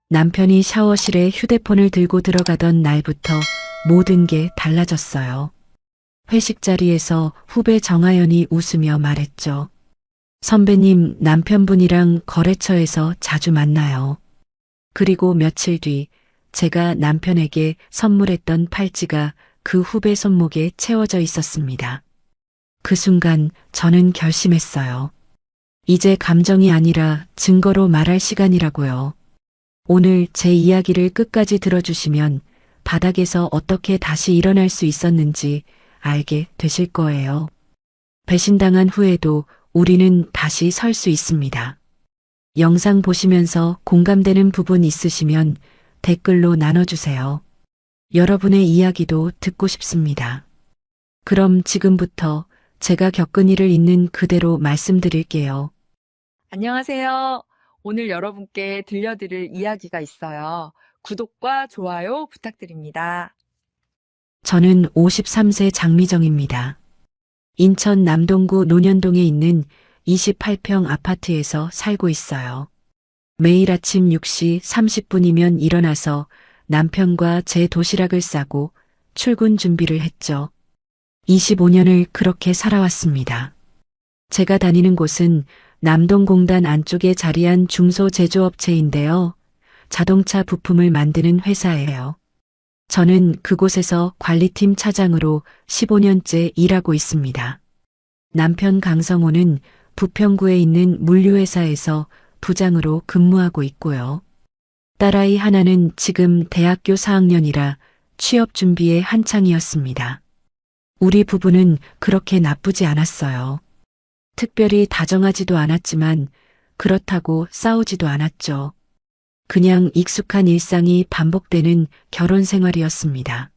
남편이 샤워실에 휴대폰을 들고 들어가던 날부터 모든 게 달라졌어요. 회식 자리에서 후배 정하연이 웃으며 말했죠. 선배님, 남편분이랑 거래처에서 자주 만나요. 그리고 며칠 뒤 제가 남편에게 선물했던 팔찌가 그 후배 손목에 채워져 있었습니다. 그 순간 저는 결심했어요. 이제 감정이 아니라 증거로 말할 시간이라고요. 오늘 제 이야기를 끝까지 들어주시면 바닥에서 어떻게 다시 일어날 수 있었는지 알게 되실 거예요. 배신당한 후에도 우리는 다시 설 수 있습니다. 영상 보시면서 공감되는 부분 있으시면 댓글로 나눠주세요. 여러분의 이야기도 듣고 싶습니다. 그럼 지금부터 제가 겪은 일을 있는 그대로 말씀드릴게요. 안녕하세요. 오늘 여러분께 들려드릴 이야기가 있어요. 구독과 좋아요 부탁드립니다. 저는 53세 장미정입니다. 인천 남동구 논현동에 있는 28평 아파트에서 살고 있어요. 매일 아침 6시 30분이면 일어나서 남편과 제 도시락을 싸고 출근 준비를 했죠. 25년을 그렇게 살아왔습니다. 제가 다니는 곳은 남동공단 안쪽에 자리한 중소제조업체인데요. 자동차 부품을 만드는 회사예요. 저는 그곳에서 관리팀 차장으로 15년째 일하고 있습니다. 남편 강성호는 부평구에 있는 물류회사에서 부장으로 근무하고 있고요. 딸아이 하나는 지금 대학교 4학년이라 취업 준비에 한창이었습니다. 우리 부부는 그렇게 나쁘지 않았어요. 특별히 다정하지도 않았지만 그렇다고 싸우지도 않았죠. 그냥 익숙한 일상이 반복되는 결혼 생활이었습니다.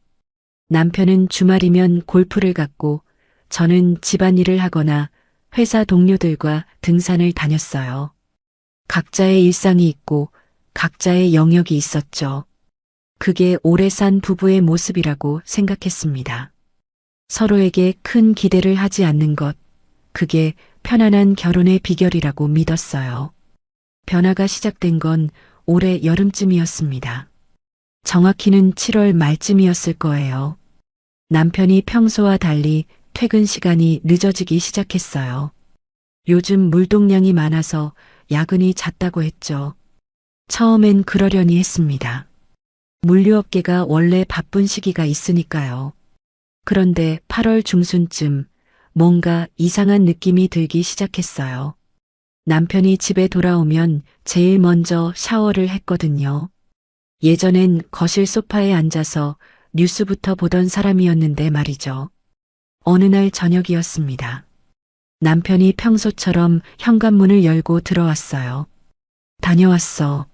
남편은 주말이면 골프를 갔고 저는 집안일을 하거나 회사 동료들과 등산을 다녔어요. 각자의 일상이 있고 각자의 영역이 있었죠. 그게 오래 산 부부의 모습이라고 생각했습니다. 서로에게 큰 기대를 하지 않는 것, 그게 편안한 결혼의 비결이라고 믿었어요. 변화가 시작된 건 올해 여름쯤이었습니다. 정확히는 7월 말쯤이었을 거예요. 남편이 평소와 달리 퇴근 시간이 늦어지기 시작했어요. 요즘 물동량이 많아서 야근이 잦다고 했죠. 처음엔 그러려니 했습니다. 물류업계가 원래 바쁜 시기가 있으니까요. 그런데 8월 중순쯤 뭔가 이상한 느낌이 들기 시작했어요. 남편이 집에 돌아오면 제일 먼저 샤워를 했거든요. 예전엔 거실 소파에 앉아서 뉴스부터 보던 사람이었는데 말이죠. 어느 날 저녁이었습니다. 남편이 평소처럼 현관문을 열고 들어왔어요. 다녀왔어.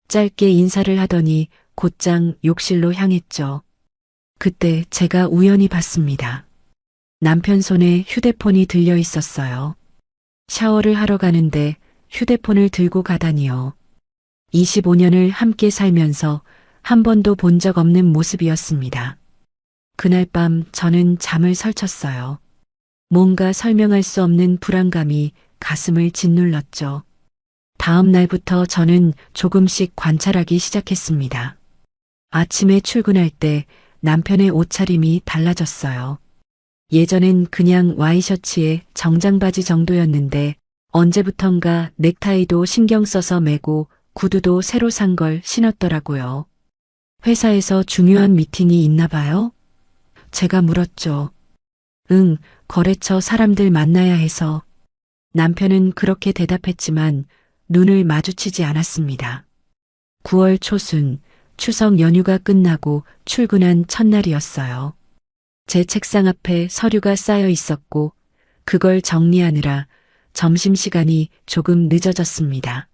짧게 인사를 하더니 곧장 욕실로 향했죠. 그때 제가 우연히 봤습니다. 남편 손에 휴대폰이 들려 있었어요. 샤워를 하러 가는데 휴대폰을 들고 가다니요. 25년을 함께 살면서 한 번도 본 적 없는 모습이었습니다. 그날 밤 저는 잠을 설쳤어요. 뭔가 설명할 수 없는 불안감이 가슴을 짓눌렀죠. 다음 날부터 저는 조금씩 관찰하기 시작했습니다. 아침에 출근할 때 남편의 옷차림이 달라졌어요. 예전엔 그냥 와이셔츠에 정장 바지 정도였는데 언제부턴가 넥타이도 신경 써서 매고 구두도 새로 산 걸 신었더라고요. 회사에서 중요한 미팅이 있나 봐요? 제가 물었죠. 응, 거래처 사람들 만나야 해서. 남편은 그렇게 대답했지만 눈을 마주치지 않았습니다. 9월 초순, 추석 연휴가 끝나고 출근한 첫날이었어요. 제 책상 앞에 서류가 쌓여 있었고 그걸 정리하느라 점심시간이 조금 늦어졌습니다.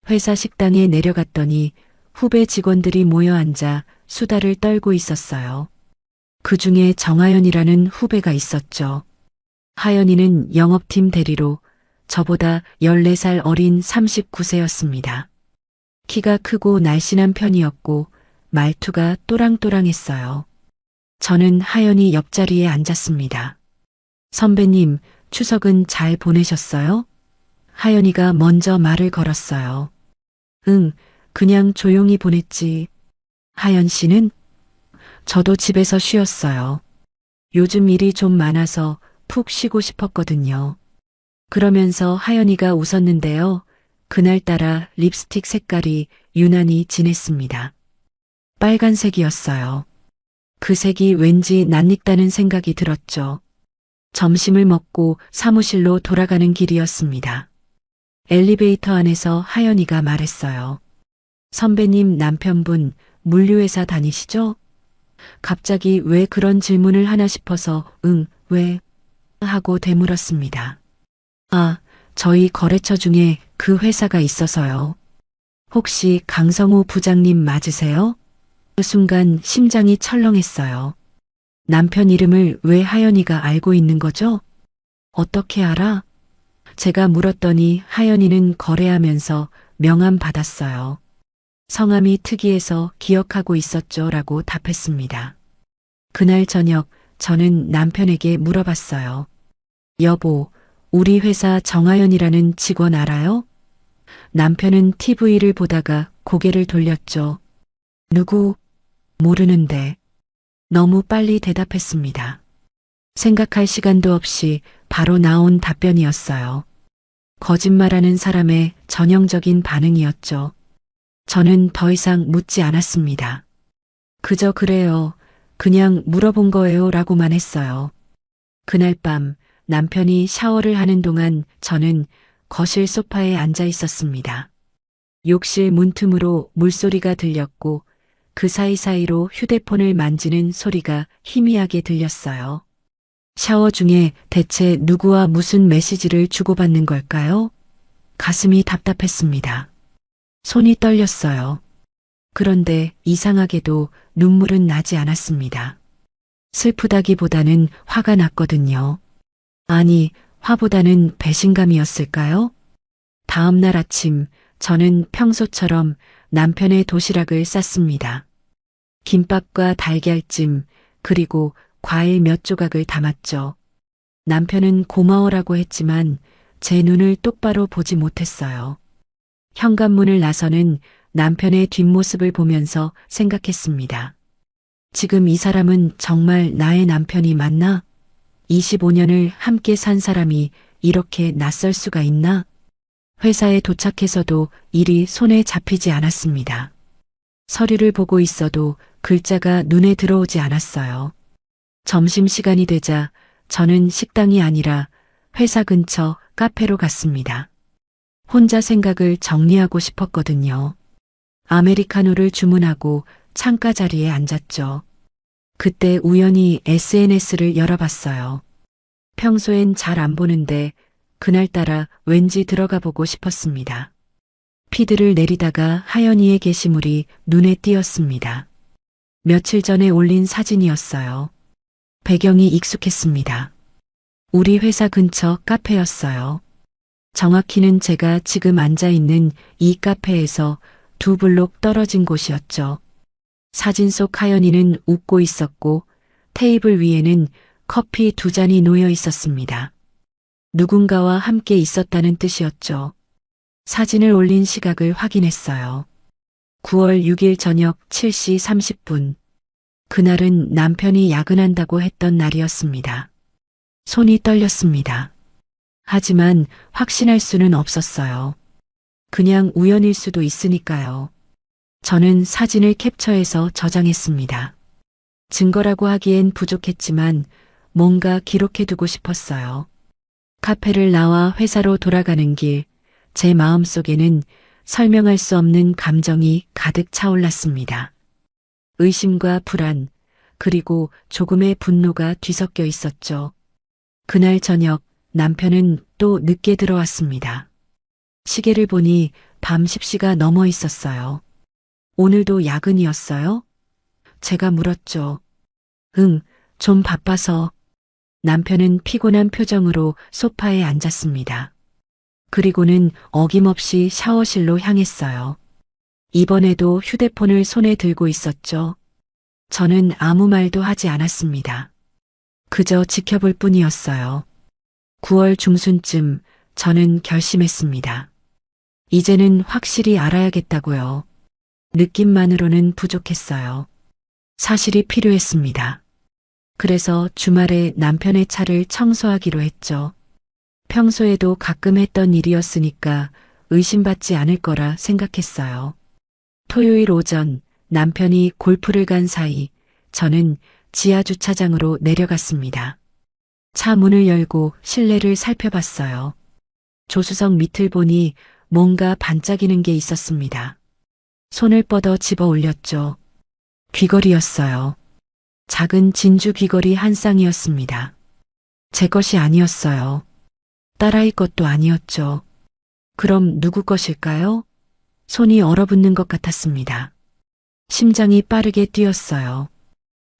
회사 식당에 내려갔더니 후배 직원들이 모여 앉아 수다를 떨고 있었어요. 그 중에 정하연이라는 후배가 있었죠. 하연이는 영업팀 대리로 저보다 14살 어린 39세였습니다. 키가 크고 날씬한 편이었고 말투가 또랑또랑했어요. 저는 하연이 옆자리에 앉았습니다. 선배님, 추석은 잘 보내셨어요? 하연이가 먼저 말을 걸었어요. 응, 그냥 조용히 보냈지. 하연 씨는? 저도 집에서 쉬었어요. 요즘 일이 좀 많아서 푹 쉬고 싶었거든요. 그러면서 하연이가 웃었는데요. 그날따라 립스틱 색깔이 유난히 진했습니다. 빨간색이었어요. 그 색이 왠지 낯익다는 생각이 들었죠. 점심을 먹고 사무실로 돌아가는 길이었습니다. 엘리베이터 안에서 하연이가 말했어요. 선배님 남편분 물류회사 다니시죠? 갑자기 왜 그런 질문을 하나 싶어서 왜? 하고 되물었습니다. 아, 저희 거래처 중에 그 회사가 있어서요. 혹시 강성호 부장님 맞으세요? 그 순간 심장이 철렁했어요. 남편 이름을 왜 하연이가 알고 있는 거죠? 어떻게 알아? 제가 물었더니 하연이는 거래하면서 명함 받았어요. 성함이 특이해서 기억하고 있었죠 라고 답했습니다. 그날 저녁 저는 남편에게 물어봤어요. 여보, 우리 회사 정하연이라는 직원 알아요? 남편은 TV를 보다가 고개를 돌렸죠. 누구? 모르는데. 너무 빨리 대답했습니다. 생각할 시간도 없이 바로 나온 답변이었어요. 거짓말하는 사람의 전형적인 반응이었죠. 저는 더 이상 묻지 않았습니다. 그저 그래요. 그냥 물어본 거예요 라고만 했어요. 그날 밤 남편이 샤워를 하는 동안 저는 거실 소파에 앉아 있었습니다. 욕실 문틈으로 물소리가 들렸고 그 사이사이로 휴대폰을 만지는 소리가 희미하게 들렸어요. 샤워 중에 대체 누구와 무슨 메시지를 주고받는 걸까요? 가슴이 답답했습니다. 손이 떨렸어요. 그런데 이상하게도 눈물은 나지 않았습니다. 슬프다기보다는 화가 났거든요. 아니, 화보다는 배신감이었을까요? 다음 날 아침, 저는 평소처럼 남편의 도시락을 쌌습니다. 김밥과 달걀찜, 그리고 과일 몇 조각을 담았죠. 남편은 고마워라고 했지만 제 눈을 똑바로 보지 못했어요. 현관문을 나서는 남편의 뒷모습을 보면서 생각했습니다. 지금 이 사람은 정말 나의 남편이 맞나? 25년을 함께 산 사람이 이렇게 낯설 수가 있나? 회사에 도착해서도 일이 손에 잡히지 않았습니다. 서류를 보고 있어도 글자가 눈에 들어오지 않았어요. 점심시간이 되자 저는 식당이 아니라 회사 근처 카페로 갔습니다. 혼자 생각을 정리하고 싶었거든요. 아메리카노를 주문하고 창가 자리에 앉았죠. 그때 우연히 SNS를 열어봤어요. 평소엔 잘 안 보는데 그날따라 왠지 들어가 보고 싶었습니다. 피드를 내리다가 하연이의 게시물이 눈에 띄었습니다. 며칠 전에 올린 사진이었어요. 배경이 익숙했습니다. 우리 회사 근처 카페였어요. 정확히는 제가 지금 앉아 있는 이 카페에서 2블록 떨어진 곳이었죠. 사진 속 하연이는 웃고 있었고 테이블 위에는 커피 2잔이 놓여 있었습니다. 누군가와 함께 있었다는 뜻이었죠. 사진을 올린 시각을 확인했어요. 9월 6일 저녁 7시 30분. 그날은 남편이 야근한다고 했던 날이었습니다. 손이 떨렸습니다. 하지만 확신할 수는 없었어요. 그냥 우연일 수도 있으니까요. 저는 사진을 캡처해서 저장했습니다. 증거라고 하기엔 부족했지만 뭔가 기록해두고 싶었어요. 카페를 나와 회사로 돌아가는 길, 제 마음속에는 설명할 수 없는 감정이 가득 차올랐습니다. 의심과 불안, 그리고 조금의 분노가 뒤섞여 있었죠. 그날 저녁 남편은 또 늦게 들어왔습니다. 시계를 보니 밤 10시가 넘어 있었어요. 오늘도 야근이었어요? 제가 물었죠. 좀 바빠서. 남편은 피곤한 표정으로 소파에 앉았습니다. 그리고는 어김없이 샤워실로 향했어요. 이번에도 휴대폰을 손에 들고 있었죠. 저는 아무 말도 하지 않았습니다. 그저 지켜볼 뿐이었어요. 9월 중순쯤 저는 결심했습니다. 이제는 확실히 알아야겠다고요. 느낌만으로는 부족했어요. 사실이 필요했습니다. 그래서 주말에 남편의 차를 청소하기로 했죠. 평소에도 가끔 했던 일이었으니까 의심받지 않을 거라 생각했어요. 토요일 오전 남편이 골프를 간 사이 저는 지하 주차장으로 내려갔습니다. 차 문을 열고 실내를 살펴봤어요. 조수석 밑을 보니 뭔가 반짝이는 게 있었습니다. 손을 뻗어 집어 올렸죠. 귀걸이였어요. 작은 진주 귀걸이 한 쌍이었습니다. 제 것이 아니었어요. 딸아이 것도 아니었죠. 그럼 누구 것일까요? 손이 얼어붙는 것 같았습니다. 심장이 빠르게 뛰었어요.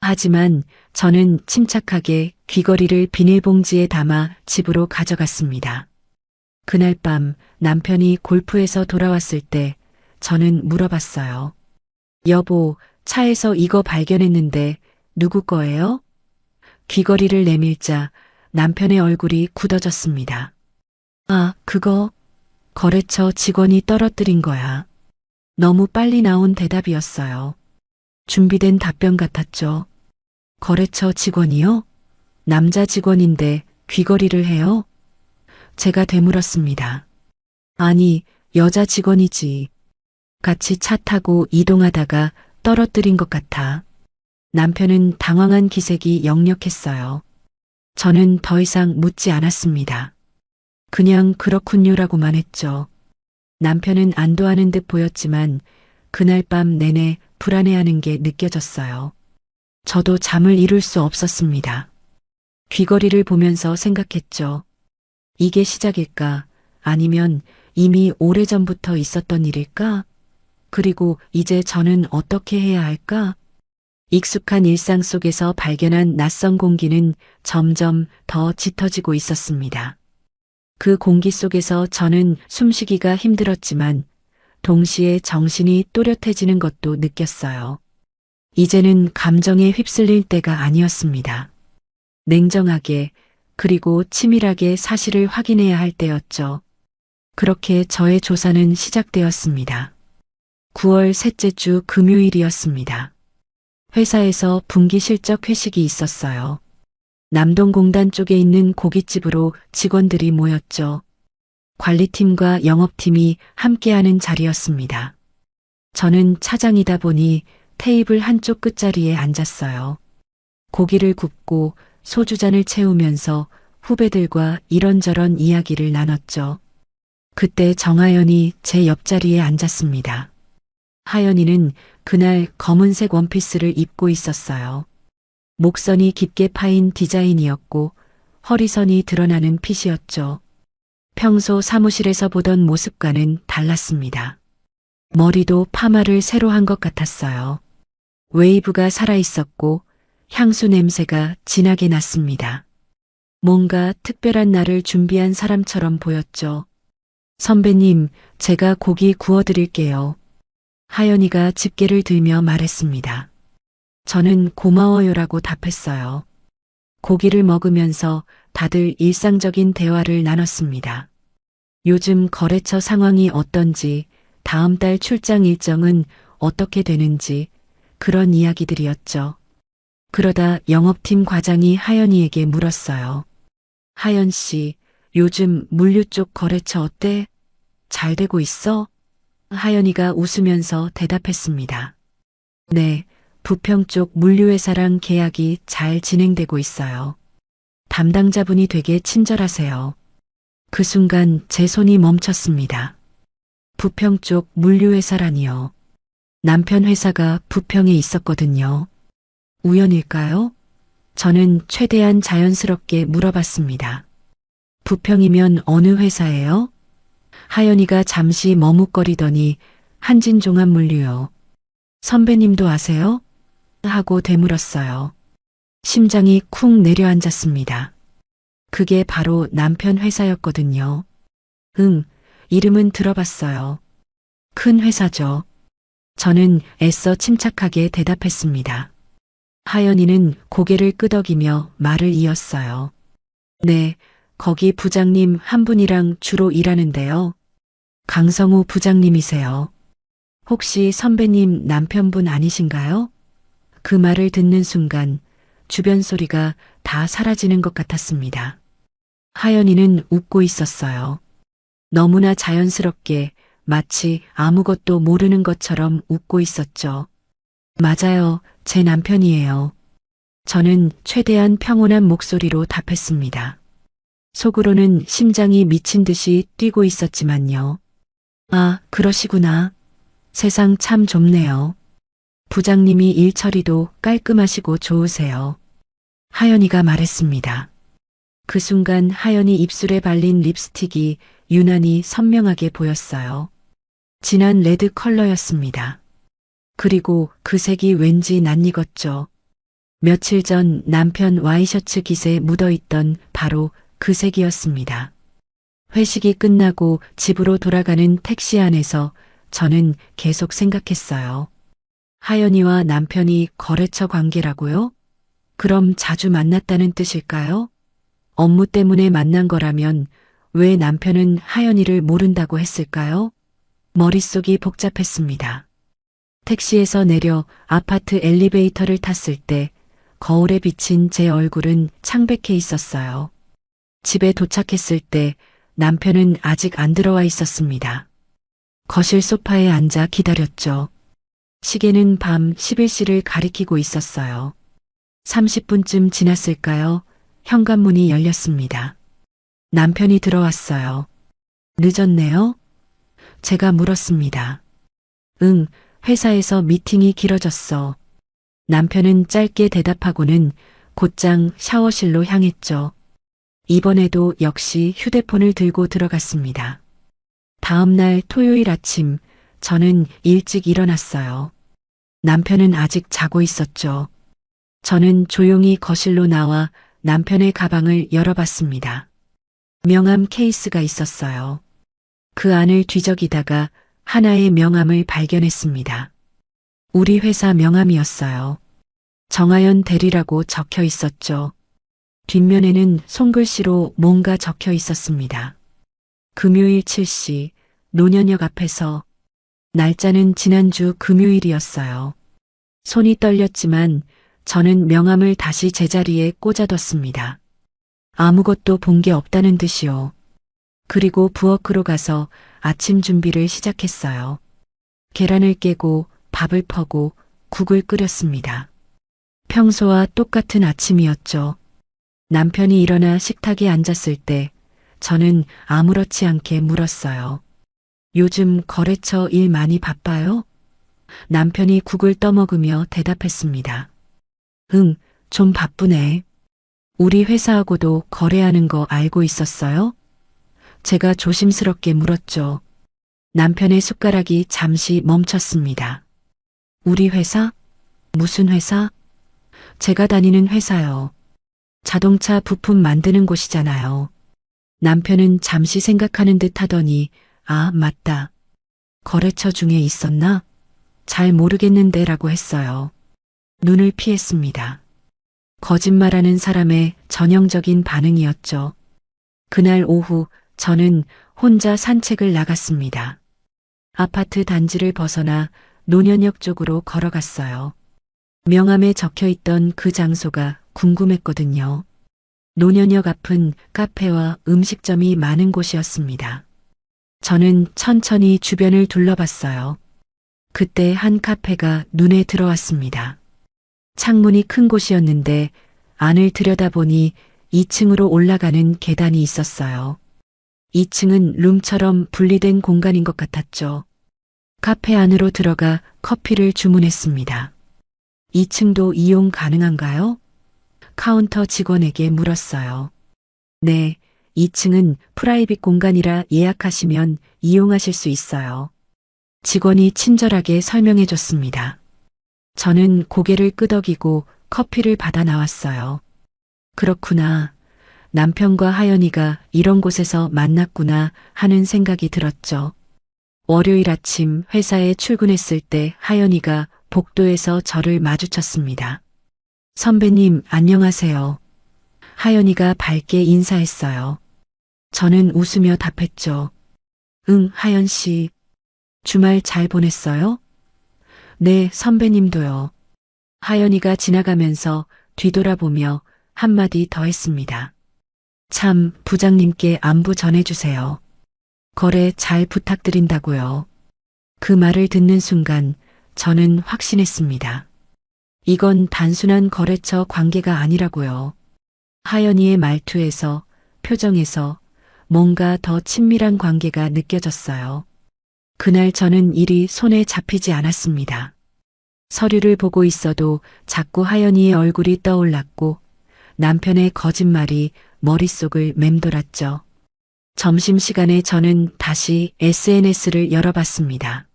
하지만 저는 침착하게 귀걸이를 비닐봉지에 담아 집으로 가져갔습니다. 그날 밤 남편이 골프에서 돌아왔을 때 저는 물어봤어요. 여보, 차에서 이거 발견했는데 누구 거예요? 귀걸이를 내밀자 남편의 얼굴이 굳어졌습니다. 아, 그거 거래처 직원이 떨어뜨린 거야. 너무 빨리 나온 대답이었어요. 준비된 답변 같았죠. 거래처 직원이요? 남자 직원인데 귀걸이를 해요? 제가 되물었습니다. 아니, 여자 직원이지. 같이 차 타고 이동하다가 떨어뜨린 것 같아. 남편은 당황한 기색이 역력했어요. 저는 더 이상 묻지 않았습니다. 그냥 그렇군요라고만 했죠. 남편은 안도하는 듯 보였지만 그날 밤 내내 불안해하는 게 느껴졌어요. 저도 잠을 이룰 수 없었습니다. 귀걸이를 보면서 생각했죠. 이게 시작일까? 아니면 이미 오래전부터 있었던 일일까? 그리고 이제 저는 어떻게 해야 할까? 익숙한 일상 속에서 발견한 낯선 공기는 점점 더 짙어지고 있었습니다. 그 공기 속에서 저는 숨쉬기가 힘들었지만 동시에 정신이 또렷해지는 것도 느꼈어요. 이제는 감정에 휩쓸릴 때가 아니었습니다. 냉정하게 그리고 치밀하게 사실을 확인해야 할 때였죠. 그렇게 저의 조사는 시작되었습니다. 9월 셋째 주 금요일이었습니다. 회사에서 분기 실적 회식이 있었어요. 남동공단 쪽에 있는 고깃집으로 직원들이 모였죠. 관리팀과 영업팀이 함께하는 자리였습니다. 저는 차장이다 보니 테이블 한쪽 끝자리에 앉았어요. 고기를 굽고 소주잔을 채우면서 후배들과 이런저런 이야기를 나눴죠. 그때 정하연이 제 옆자리에 앉았습니다. 하연이는 그날 검은색 원피스를 입고 있었어요. 목선이 깊게 파인 디자인이었고 허리선이 드러나는 핏이었죠. 평소 사무실에서 보던 모습과는 달랐습니다. 머리도 파마를 새로 한 것 같았어요. 웨이브가 살아있었고 향수 냄새가 진하게 났습니다. 뭔가 특별한 날을 준비한 사람처럼 보였죠. 선배님, 제가 고기 구워드릴게요. 하연이가 집게를 들며 말했습니다. 저는 고마워요라고 답했어요. 고기를 먹으면서 다들 일상적인 대화를 나눴습니다. 요즘 거래처 상황이 어떤지, 다음 달 출장 일정은 어떻게 되는지 그런 이야기들이었죠. 그러다 영업팀 과장이 하연이에게 물었어요. 하연 씨, 요즘 물류 쪽 거래처 어때? 잘 되고 있어? 하연이가 웃으면서 대답했습니다. 네, 부평 쪽 물류회사랑 계약이 잘 진행되고 있어요. 담당자분이 되게 친절하세요. 그 순간 제 손이 멈췄습니다. 부평 쪽 물류회사라니요. 남편 회사가 부평에 있었거든요. 우연일까요? 저는 최대한 자연스럽게 물어봤습니다. 부평이면 어느 회사예요? 하연이가 잠시 머뭇거리더니 한진종합물류요. 선배님도 아세요? 하고 되물었어요. 심장이 쿵 내려앉았습니다. 그게 바로 남편 회사였거든요. 이름은 들어봤어요. 큰 회사죠. 저는 애써 침착하게 대답했습니다. 하연이는 고개를 끄덕이며 말을 이었어요. 네, 거기 부장님 한 분이랑 주로 일하는데요. 강성우 부장님이세요. 혹시 선배님 남편분 아니신가요? 그 말을 듣는 순간 주변 소리가 다 사라지는 것 같았습니다. 하연이는 웃고 있었어요. 너무나 자연스럽게 마치 아무것도 모르는 것처럼 웃고 있었죠. 맞아요. 제 남편이에요. 저는 최대한 평온한 목소리로 답했습니다. 속으로는 심장이 미친 듯이 뛰고 있었지만요. 아, 그러시구나. 세상 참 좁네요. 부장님이 일 처리도 깔끔하시고 좋으세요. 하연이가 말했습니다. 그 순간 하연이 입술에 발린 립스틱이 유난히 선명하게 보였어요. 진한 레드 컬러였습니다. 그리고 그 색이 왠지 낯익었죠. 며칠 전 남편 와이셔츠 깃에 묻어있던 바로 그 색이었습니다. 회식이 끝나고 집으로 돌아가는 택시 안에서 저는 계속 생각했어요. 하연이와 남편이 거래처 관계라고요? 그럼 자주 만났다는 뜻일까요? 업무 때문에 만난 거라면 왜 남편은 하연이를 모른다고 했을까요? 머릿속이 복잡했습니다. 택시에서 내려 아파트 엘리베이터를 탔을 때 거울에 비친 제 얼굴은 창백해 있었어요. 집에 도착했을 때 남편은 아직 안 들어와 있었습니다. 거실 소파에 앉아 기다렸죠. 시계는 밤 11시를 가리키고 있었어요. 30분쯤 지났을까요? 현관문이 열렸습니다. 남편이 들어왔어요. 늦었네요? 제가 물었습니다. 응, 회사에서 미팅이 길어졌어. 남편은 짧게 대답하고는 곧장 샤워실로 향했죠. 이번에도 역시 휴대폰을 들고 들어갔습니다. 다음 날 토요일 아침, 저는 일찍 일어났어요. 남편은 아직 자고 있었죠. 저는 조용히 거실로 나와 남편의 가방을 열어봤습니다. 명함 케이스가 있었어요. 그 안을 뒤적이다가 하나의 명함을 발견했습니다. 우리 회사 명함이었어요. 정하연 대리라고 적혀 있었죠. 뒷면에는 손글씨로 뭔가 적혀 있었습니다. 금요일 7시 노년역 앞에서. 날짜는 지난주 금요일이었어요. 손이 떨렸지만 저는 명함을 다시 제자리에 꽂아뒀습니다. 아무것도 본 게 없다는 듯이요. 그리고 부엌으로 가서 아침 준비를 시작했어요. 계란을 깨고 밥을 퍼고 국을 끓였습니다. 평소와 똑같은 아침이었죠. 남편이 일어나 식탁에 앉았을 때 저는 아무렇지 않게 물었어요. 요즘 거래처 일 많이 바빠요? 남편이 국을 떠먹으며 대답했습니다. 응, 좀 바쁘네. 우리 회사하고도 거래하는 거 알고 있었어요? 제가 조심스럽게 물었죠. 남편의 숟가락이 잠시 멈췄습니다. 우리 회사? 무슨 회사? 제가 다니는 회사요. 자동차 부품 만드는 곳이잖아요. 남편은 잠시 생각하는 듯 하더니 아, 맞다. 거래처 중에 있었나? 잘 모르겠는데 라고 했어요. 눈을 피했습니다. 거짓말하는 사람의 전형적인 반응이었죠. 그날 오후 저는 혼자 산책을 나갔습니다. 아파트 단지를 벗어나 노년역 쪽으로 걸어갔어요. 명함에 적혀 있던 그 장소가 궁금했거든요. 노년역 앞은 카페와 음식점이 많은 곳이었습니다. 저는 천천히 주변을 둘러봤어요. 그때 한 카페가 눈에 들어왔습니다. 창문이 큰 곳이었는데 안을 들여다보니 2층으로 올라가는 계단이 있었어요. 2층은 룸처럼 분리된 공간인 것 같았죠. 카페 안으로 들어가 커피를 주문했습니다. 2층도 이용 가능한가요? 카운터 직원에게 물었어요. 네, 2층은 프라이빗 공간이라 예약하시면 이용하실 수 있어요. 직원이 친절하게 설명해 줬습니다. 저는 고개를 끄덕이고 커피를 받아 나왔어요. 그렇구나. 남편과 하연이가 이런 곳에서 만났구나 하는 생각이 들었죠. 월요일 아침 회사에 출근했을 때 하연이가 복도에서 저를 마주쳤습니다. 선배님, 안녕하세요. 하연이가 밝게 인사했어요. 저는 웃으며 답했죠. 응, 하연 씨. 주말 잘 보냈어요? 네, 선배님도요. 하연이가 지나가면서 뒤돌아보며 한마디 더 했습니다. 참, 부장님께 안부 전해주세요. 거래 잘 부탁드린다고요. 그 말을 듣는 순간 저는 확신했습니다. 이건 단순한 거래처 관계가 아니라고요. 하연이의 말투에서, 표정에서 뭔가 더 친밀한 관계가 느껴졌어요. 그날 저는 일이 손에 잡히지 않았습니다. 서류를 보고 있어도 자꾸 하연이의 얼굴이 떠올랐고 남편의 거짓말이 머릿속을 맴돌았죠. 점심시간에 저는 다시 SNS를 열어봤습니다.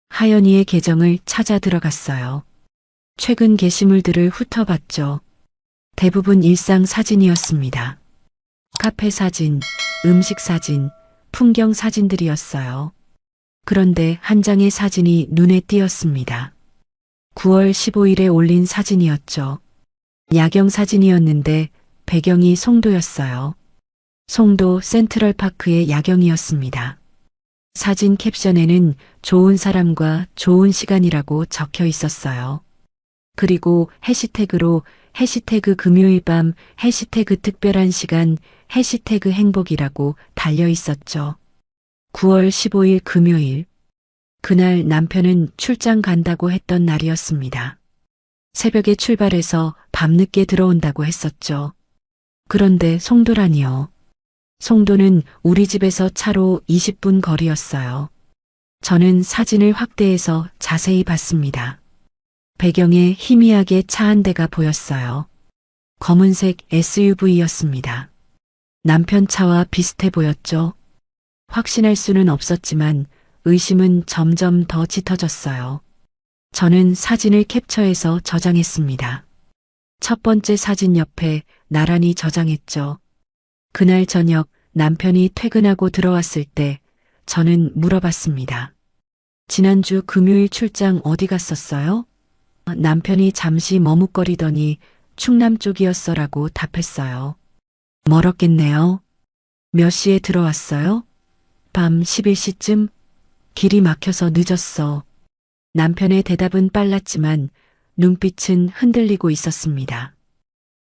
하연이의 계정을 찾아 들어갔어요. 최근 게시물들을 훑어봤죠. 대부분 일상 사진이었습니다. 카페 사진, 음식 사진, 풍경 사진들이었어요. 그런데 한 장의 사진이 눈에 띄었습니다. 9월 15일에 올린 사진이었죠. 야경 사진이었는데 배경이 송도였어요. 송도 센트럴파크의 야경이었습니다. 사진 캡션에는 좋은 사람과 좋은 시간이라고 적혀 있었어요. 그리고 해시태그로 해시태그 금요일 밤, 해시태그 특별한 시간, 해시태그 행복이라고 달려 있었죠. 9월 15일 금요일. 그날 남편은 출장 간다고 했던 날이었습니다. 새벽에 출발해서 밤늦게 들어온다고 했었죠. 그런데 송도라니요. 송도는 우리 집에서 차로 20분 거리였어요. 저는 사진을 확대해서 자세히 봤습니다. 배경에 희미하게 차 한 대가 보였어요. 검은색 SUV였습니다. 남편 차와 비슷해 보였죠. 확신할 수는 없었지만 의심은 점점 더 짙어졌어요. 저는 사진을 캡처해서 저장했습니다. 첫 번째 사진 옆에 나란히 저장했죠. 그날 저녁 남편이 퇴근하고 들어왔을 때 저는 물어봤습니다. 지난주 금요일 출장 어디 갔었어요? 남편이 잠시 머뭇거리더니 충남 쪽이었어라고 답했어요. 멀었겠네요. 몇 시에 들어왔어요? 밤 11시쯤? 길이 막혀서 늦었어. 남편의 대답은 빨랐지만 눈빛은 흔들리고 있었습니다.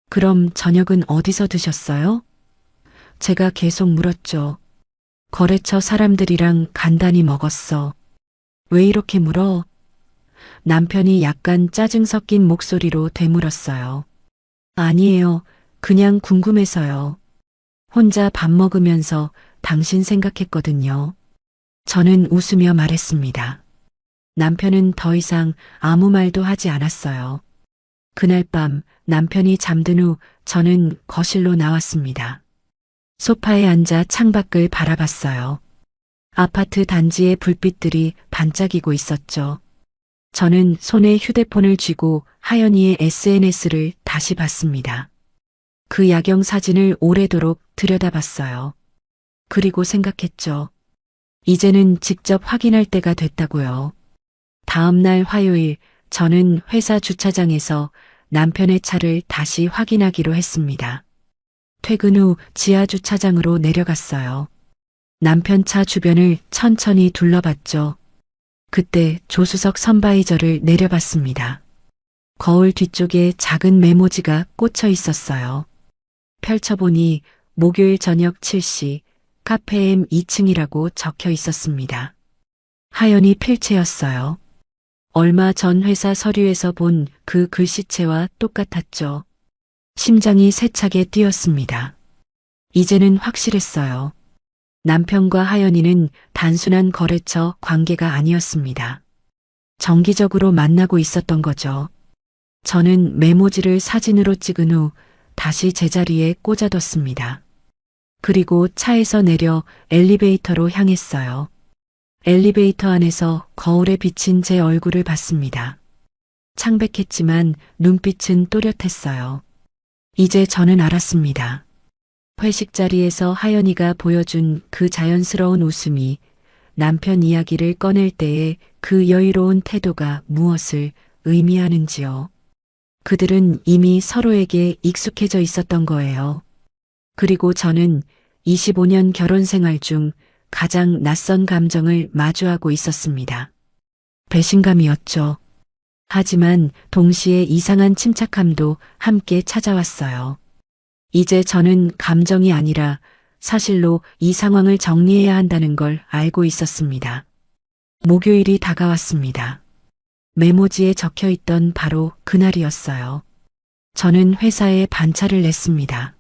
그럼 저녁은 어디서 드셨어요? 제가 계속 물었죠. 거래처 사람들이랑 간단히 먹었어. 왜 이렇게 물어? 남편이 약간 짜증 섞인 목소리로 되물었어요. 아니에요. 그냥 궁금해서요. 혼자 밥 먹으면서 당신 생각했거든요. 저는 웃으며 말했습니다. 남편은 더 이상 아무 말도 하지 않았어요. 그날 밤 남편이 잠든 후 저는 거실로 나왔습니다. 소파에 앉아 창밖을 바라봤어요. 아파트 단지의 불빛들이 반짝이고 있었죠. 저는 손에 휴대폰을 쥐고 하연이의 SNS를 다시 봤습니다. 그 야경 사진을 오래도록 들여다봤어요. 그리고 생각했죠. 이제는 직접 확인할 때가 됐다고요. 다음 날 화요일 저는 회사 주차장에서 남편의 차를 다시 확인하기로 했습니다. 퇴근 후 지하 주차장으로 내려갔어요. 남편 차 주변을 천천히 둘러봤죠. 그때 조수석 선바이저를 내려봤습니다. 거울 뒤쪽에 작은 메모지가 꽂혀 있었어요. 펼쳐보니 목요일 저녁 7시 카페 M 2층이라고 적혀 있었습니다. 하연이 필체였어요. 얼마 전 회사 서류에서 본 그 글씨체와 똑같았죠. 심장이 세차게 뛰었습니다. 이제는 확실했어요. 남편과 하연이는 단순한 거래처 관계가 아니었습니다. 정기적으로 만나고 있었던 거죠. 저는 메모지를 사진으로 찍은 후 다시 제자리에 꽂아뒀습니다. 그리고 차에서 내려 엘리베이터로 향했어요. 엘리베이터 안에서 거울에 비친 제 얼굴을 봤습니다. 창백했지만 눈빛은 또렷했어요. 이제 저는 알았습니다. 회식 자리에서 하연이가 보여준 그 자연스러운 웃음이 남편 이야기를 꺼낼 때의 그 여유로운 태도가 무엇을 의미하는지요. 그들은 이미 서로에게 익숙해져 있었던 거예요. 그리고 저는 25년 결혼 생활 중 가장 낯선 감정을 마주하고 있었습니다. 배신감이었죠. 하지만 동시에 이상한 침착함도 함께 찾아왔어요. 이제 저는 감정이 아니라 사실로 이 상황을 정리해야 한다는 걸 알고 있었습니다. 목요일이 다가왔습니다. 메모지에 적혀 있던 바로 그날이었어요. 저는 회사에 반차를 냈습니다.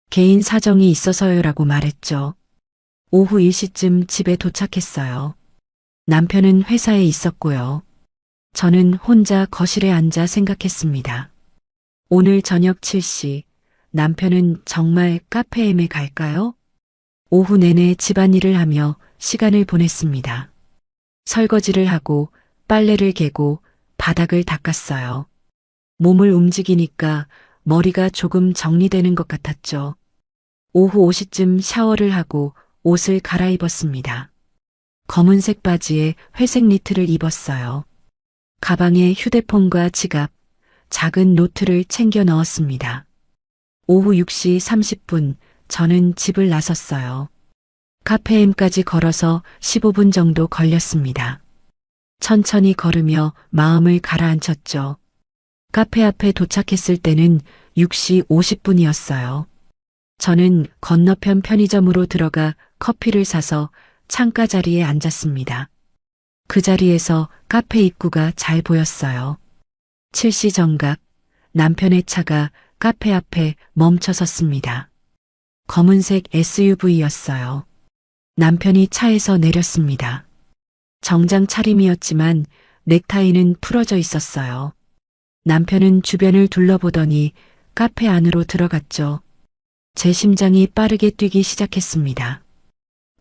개인 사정이 있어서요라고 말했죠. 오후 1시쯤 집에 도착했어요. 남편은 회사에 있었고요. 저는 혼자 거실에 앉아 생각했습니다. 오늘 저녁 7시, 남편은 정말 카페엠에 갈까요? 오후 내내 집안일을 하며 시간을 보냈습니다. 설거지를 하고 빨래를 개고 바닥을 닦았어요. 몸을 움직이니까 머리가 조금 정리되는 것 같았죠. 오후 5시쯤 샤워를 하고 옷을 갈아입었습니다. 검은색 바지에 회색 니트를 입었어요. 가방에 휴대폰과 지갑, 작은 노트를 챙겨 넣었습니다. 오후 6시 30분 저는 집을 나섰어요. 카페엠까지 걸어서 15분 정도 걸렸습니다. 천천히 걸으며 마음을 가라앉혔죠. 카페 앞에 도착했을 때는 6시 50분이었어요. 저는 건너편 편의점으로 들어가 커피를 사서 창가 자리에 앉았습니다. 그 자리에서 카페 입구가 잘 보였어요. 7시 정각 남편의 차가 카페 앞에 멈춰 섰습니다. 검은색 SUV였어요. 남편이 차에서 내렸습니다. 정장 차림이었지만 넥타이는 풀어져 있었어요. 남편은 주변을 둘러보더니 카페 안으로 들어갔죠. 제 심장이 빠르게 뛰기 시작했습니다.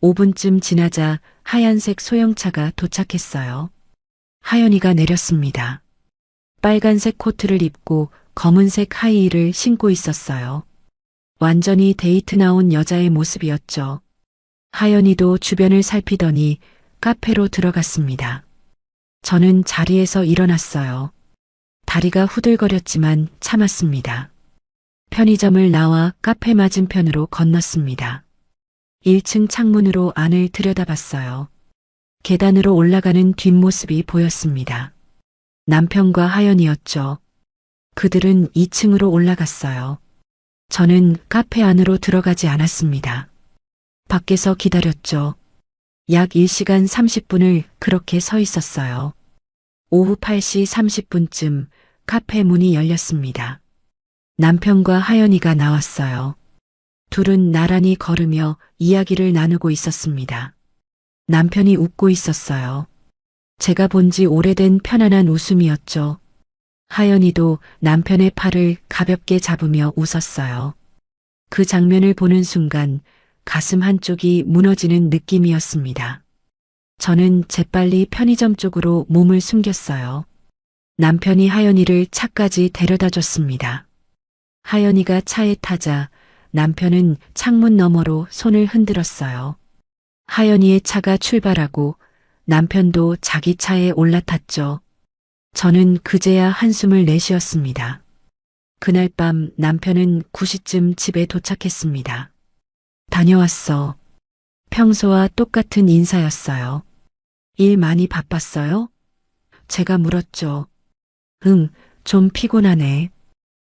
5분쯤 지나자 하얀색 소형차가 도착했어요. 하연이가 내렸습니다. 빨간색 코트를 입고 검은색 하이힐을 신고 있었어요. 완전히 데이트 나온 여자의 모습이었죠. 하연이도 주변을 살피더니 카페로 들어갔습니다. 저는 자리에서 일어났어요. 다리가 후들거렸지만 참았습니다. 편의점을 나와 카페 맞은편으로 건넜습니다. 1층 창문으로 안을 들여다봤어요. 계단으로 올라가는 뒷모습이 보였습니다. 남편과 하연이었죠. 그들은 2층으로 올라갔어요. 저는 카페 안으로 들어가지 않았습니다. 밖에서 기다렸죠. 약 1시간 30분을 그렇게 서 있었어요. 오후 8시 30분쯤 카페 문이 열렸습니다. 남편과 하연이가 나왔어요. 둘은 나란히 걸으며 이야기를 나누고 있었습니다. 남편이 웃고 있었어요. 제가 본 지 오래된 편안한 웃음이었죠. 하연이도 남편의 팔을 가볍게 잡으며 웃었어요. 그 장면을 보는 순간 가슴 한쪽이 무너지는 느낌이었습니다. 저는 재빨리 편의점 쪽으로 몸을 숨겼어요. 남편이 하연이를 차까지 데려다 줬습니다. 하연이가 차에 타자 남편은 창문 너머로 손을 흔들었어요. 하연이의 차가 출발하고 남편도 자기 차에 올라탔죠. 저는 그제야 한숨을 내쉬었습니다. 그날 밤 남편은 9시쯤 집에 도착했습니다. 다녀왔어. 평소와 똑같은 인사였어요. 일 많이 바빴어요? 제가 물었죠. 응, 좀 피곤하네.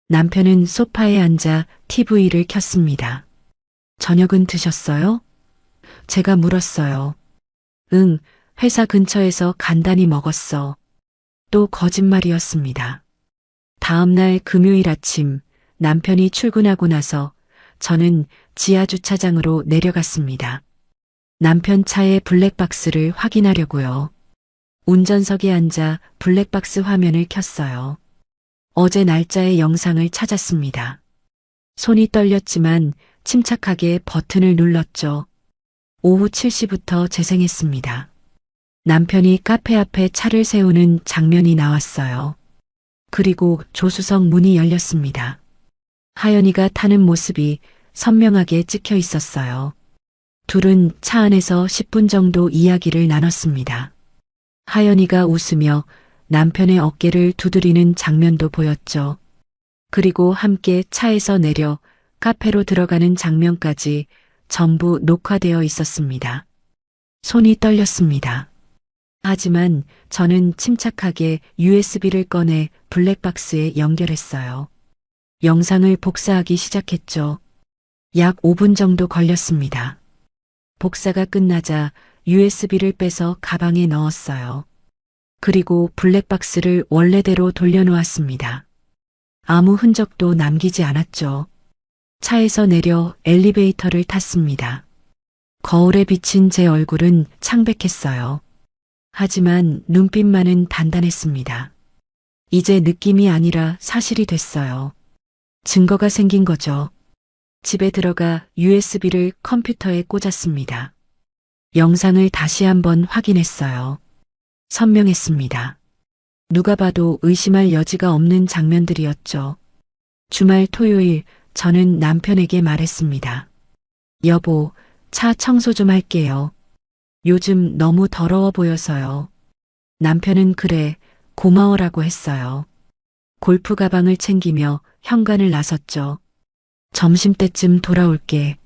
남편은 소파에 앉아 TV를 켰습니다. 저녁은 드셨어요? 제가 물었어요. 응, 회사 근처에서 간단히 먹었어. 또 거짓말이었습니다. 다음 날 금요일 아침 남편이 출근하고 나서 저는 지하 주차장으로 내려갔습니다. 남편 차의 블랙박스를 확인하려고요. 운전석에 앉아 블랙박스 화면을 켰어요. 어제 날짜의 영상을 찾았습니다. 손이 떨렸지만 침착하게 버튼을 눌렀죠. 오후 7시부터 재생했습니다. 남편이 카페 앞에 차를 세우는 장면이 나왔어요. 그리고 조수석 문이 열렸습니다. 하연이가 타는 모습이 선명하게 찍혀 있었어요. 둘은 차 안에서 10분 정도 이야기를 나눴습니다. 하연이가 웃으며 남편의 어깨를 두드리는 장면도 보였죠. 그리고 함께 차에서 내려 카페로 들어가는 장면까지 전부 녹화되어 있었습니다. 손이 떨렸습니다. 하지만 저는 침착하게 USB를 꺼내 블랙박스에 연결했어요. 영상을 복사하기 시작했죠. 약 5분 정도 걸렸습니다. 복사가 끝나자 USB를 빼서 가방에 넣었어요. 그리고 블랙박스를 원래대로 돌려놓았습니다. 아무 흔적도 남기지 않았죠. 차에서 내려 엘리베이터를 탔습니다. 거울에 비친 제 얼굴은 창백했어요. 하지만 눈빛만은 단단했습니다. 이제 느낌이 아니라 사실이 됐어요. 증거가 생긴 거죠. 집에 들어가 USB를 컴퓨터에 꽂았습니다. 영상을 다시 한번 확인했어요. 선명했습니다. 누가 봐도 의심할 여지가 없는 장면들이었죠. 주말 토요일 저는 남편에게 말했습니다. 여보, 차 청소 좀 할게요. 요즘 너무 더러워 보여서요. 남편은 그래, 고마워라고 했어요. 골프 가방을 챙기며 현관을 나섰죠. 점심때쯤 돌아올게.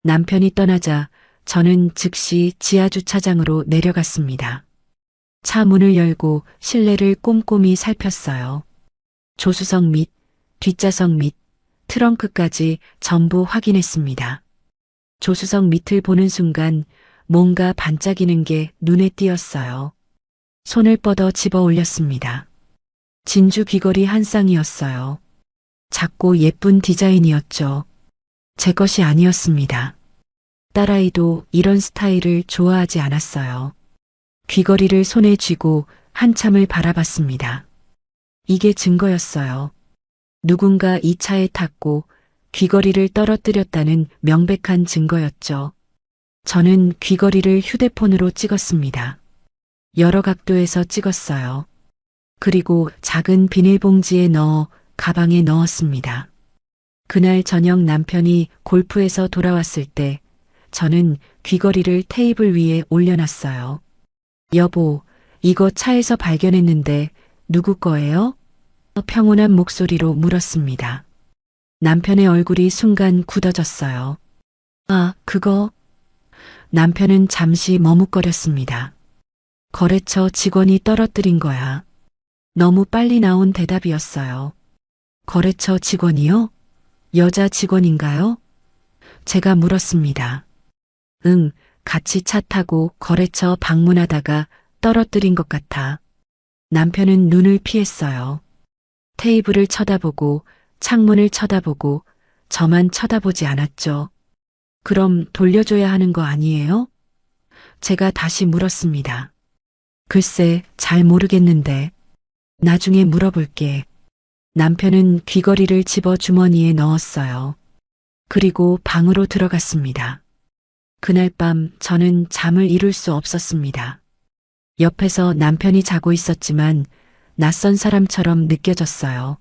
남편이 떠나자 저는 즉시 지하주차장으로 내려갔습니다. 차 문을 열고 실내를 꼼꼼히 살폈어요. 조수석 및 뒷좌석 및 트렁크까지 전부 확인했습니다. 조수석 밑을 보는 순간 뭔가 반짝이는 게 눈에 띄었어요. 손을 뻗어 집어 올렸습니다. 진주 귀걸이 한 쌍이었어요. 작고 예쁜 디자인이었죠. 제 것이 아니었습니다. 딸아이도 이런 스타일을 좋아하지 않았어요. 귀걸이를 손에 쥐고 한참을 바라봤습니다. 이게 증거였어요. 누군가 이 차에 탔고 귀걸이를 떨어뜨렸다는 명백한 증거였죠. 저는 귀걸이를 휴대폰으로 찍었습니다. 여러 각도에서 찍었어요. 그리고 작은 비닐봉지에 넣어 가방에 넣었습니다. 그날 저녁 남편이 골프에서 돌아왔을 때 저는 귀걸이를 테이블 위에 올려놨어요. 여보, 이거 차에서 발견했는데 누구 거예요? 평온한 목소리로 물었습니다. 남편의 얼굴이 순간 굳어졌어요. 아, 그거? 남편은 잠시 머뭇거렸습니다. 거래처 직원이 떨어뜨린 거야. 너무 빨리 나온 대답이었어요. 거래처 직원이요? 여자 직원인가요? 제가 물었습니다. 응, 같이 차 타고 거래처 방문하다가 떨어뜨린 것 같아. 남편은 눈을 피했어요. 테이블을 쳐다보고 창문을 쳐다보고 저만 쳐다보지 않았죠. 그럼 돌려줘야 하는 거 아니에요? 제가 다시 물었습니다. 글쎄, 잘 모르겠는데. 나중에 물어볼게. 남편은 귀걸이를 집어 주머니에 넣었어요. 그리고 방으로 들어갔습니다. 그날 밤 저는 잠을 이룰 수 없었습니다. 옆에서 남편이 자고 있었지만 낯선 사람처럼 느껴졌어요.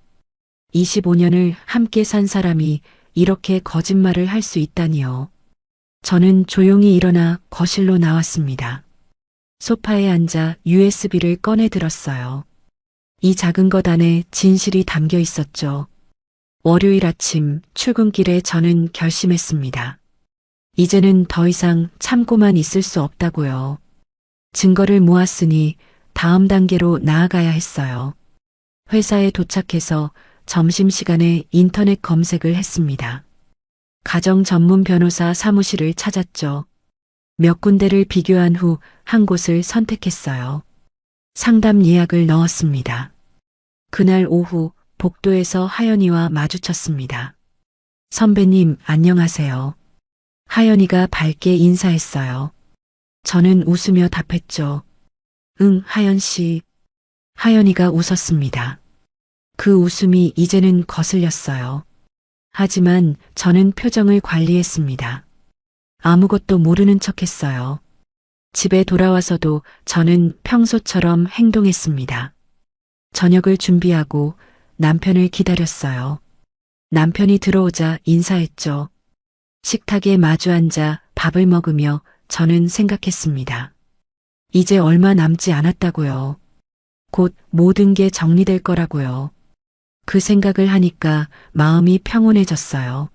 25년을 함께 산 사람이 이렇게 거짓말을 할 수 있다니요. 저는 조용히 일어나 거실로 나왔습니다. 소파에 앉아 USB를 꺼내 들었어요. 이 작은 것 안에 진실이 담겨 있었죠. 월요일 아침 출근길에 저는 결심했습니다. 이제는 더 이상 참고만 있을 수 없다고요. 증거를 모았으니 다음 단계로 나아가야 했어요. 회사에 도착해서 점심시간에 인터넷 검색을 했습니다. 가정 전문 변호사 사무실을 찾았죠. 몇 군데를 비교한 후 한 곳을 선택했어요. 상담 예약을 넣었습니다. 그날 오후 복도에서 하연이와 마주쳤습니다. 선배님, 안녕하세요. 하연이가 밝게 인사했어요. 저는 웃으며 답했죠. 응, 하연 씨. 하연이가 웃었습니다. 그 웃음이 이제는 거슬렸어요. 하지만 저는 표정을 관리했습니다. 아무것도 모르는 척했어요. 집에 돌아와서도 저는 평소처럼 행동했습니다. 저녁을 준비하고 남편을 기다렸어요. 남편이 들어오자 인사했죠. 식탁에 마주 앉아 밥을 먹으며 저는 생각했습니다. 이제 얼마 남지 않았다고요. 곧 모든 게 정리될 거라고요. 그 생각을 하니까 마음이 평온해졌어요.